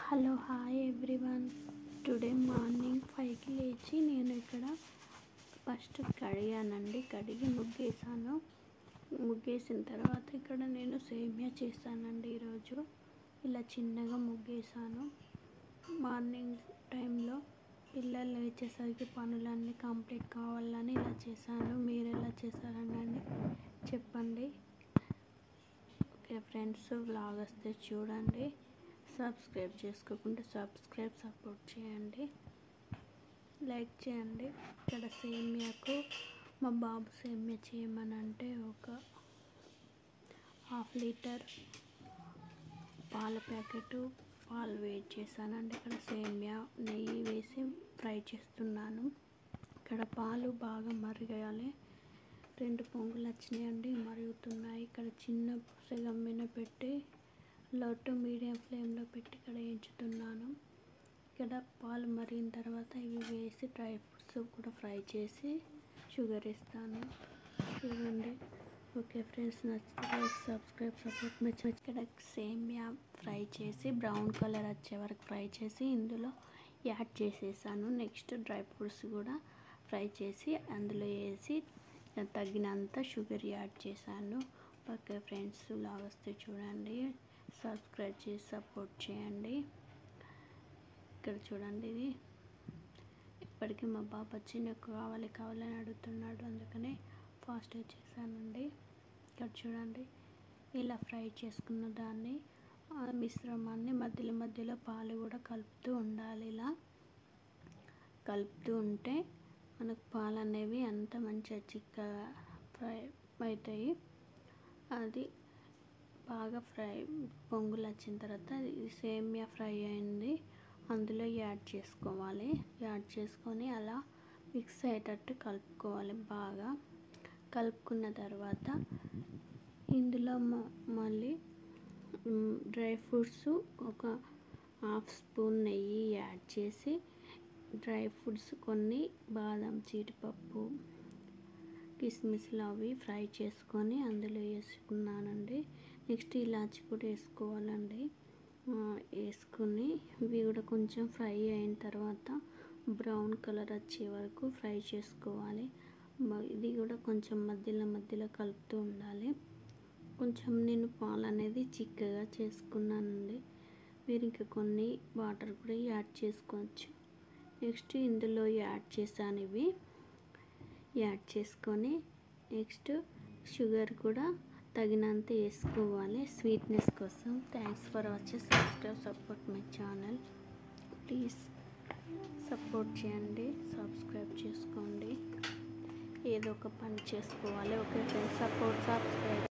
Hello hi everyone. Today morning 5కి లేచి నేను ఇక్కడ ఫస్ట్ కడిగి ముగ్గేసిన తర్వాత ఇక్కడ నేను సేమియా చేశానండి. ఈరోజు ఇలా చిన్నగా ముగ్గేసాను. మార్నింగ్ టైంలో పిల్లలు లేచేసరికి పనులన్నీ కంప్లీట్ కావాలని ఇలా చేశాను. మీరు ఎలా చేశారనండి చెప్పండి. ఓకే ఫ్రెండ్స్, వ్లాగ్ వస్తే చూడండి. సబ్స్క్రైబ్ చేసుకోకుండా సపోర్ట్ చేయండి, లైక్ చేయండి. ఇక్కడ సేమియాకు మా బాబు సేమియా చేయమనంటే ఒక 1/2 లీటర్ పాల ప్యాకెట్ పాలు వేడి చేశానండి. ఇక్కడ సేమియా నెయ్యి వేసి ఫ్రై చేస్తున్నాను. ఇక్కడ పాలు బాగా మరిగాలి. 2 పొంగులు వచ్చినాయండి, మరుగుతున్నాయి. ఇక్కడ చిన్న సెగం మీద పెట్టి లో టు మీడియం ఫ్లేమ్లో పెట్టి ఇక్కడ వేయించుతున్నాను. ఇక్కడ పాలు మరిగిన తర్వాత ఇవి వేసి డ్రై ఫ్రూట్స్ కూడా ఫ్రై చేసి షుగర్ ఇస్తాను. చూడండి. ఓకే ఫ్రెండ్స్, నచ్చితే లైక్, సబ్స్క్రైబ్, సపోర్ట్. ఇక్కడ సేమియా ఫ్రై చేసి బ్రౌన్ కలర్ వచ్చే వరకు ఫ్రై చేసి ఇందులో యాడ్ చేసేసాను. నెక్స్ట్ డ్రై ఫ్రూట్స్ కూడా ఫ్రై చేసి అందులో వేసి తగినంత షుగర్ యాడ్ చేశాను. ఓకే ఫ్రెండ్స్, లాగా వస్తే చూడండి. సబ్స్క్రైబ్ చేసి సపోర్ట్ చేయండి. ఇక్కడ చూడండి, ఇది ఇప్పటికీ మా బాబు వచ్చి నాకు కావాలని అడుగుతున్నాడు, అందుకనే ఫాస్ట్గా చేశానండి. ఇక్కడ చూడండి, ఇలా ఫ్రై చేసుకున్న దాన్ని మిశ్రమాన్ని మధ్యలో పాలు కూడా కలుపుతూ ఉండాలి. ఇలా కలుపుతూ ఉంటే మనకు పాలు అనేవి అంత మంచిగా చిక్కగా ఫ్రై అవుతాయి. అది బాగా పొంగులు వచ్చిన తర్వాత సేమియా ఫ్రై అయింది అందులో యాడ్ చేసుకోవాలి. యాడ్ చేసుకొని అలా మిక్స్ అయ్యేటట్టు కలుపుకోవాలి. బాగా కలుపుకున్న తర్వాత ఇందులో మళ్ళీ డ్రై ఫ్రూట్స్ ఒక 1/2 స్పూన్ నెయ్యి యాడ్ చేసి డ్రై ఫ్రూట్స్ కొన్ని బాదం, జీడిపప్పు, కిస్మిస్లు అవి ఫ్రై చేసుకొని అందులో వేసుకున్నానండి. నెక్స్ట్ ఇలాచి కూడా వేసుకోవాలండి. వేసుకొని ఇవి కూడా కొంచెం ఫ్రై అయిన తర్వాత బ్రౌన్ కలర్ వచ్చే వరకు ఫ్రై చేసుకోవాలి. ఇది కూడా కొంచెం మధ్యలో కలుపుతూ ఉండాలి. కొంచెం నేను పాలు అనేది చిక్కగా చేసుకున్నానండి. మీరు ఇంకా కొన్ని వాటర్ కూడా యాడ్ చేసుకోవచ్చు. నెక్స్ట్ ఇందులో యాడ్ చేశాను. ఇవి యాడ్ చేసుకొని నెక్స్ట్ షుగర్ కూడా తగినంత వేసుకోవాలి స్వీట్నెస్ కోసం. Thanks for watching. Subscribe, support my channel. Please support చేయండి, సబ్స్క్రైబ్ చేసుకోండి. ఏదో ఒక పని చేసుకోవాలి. Okay friends, subscribe.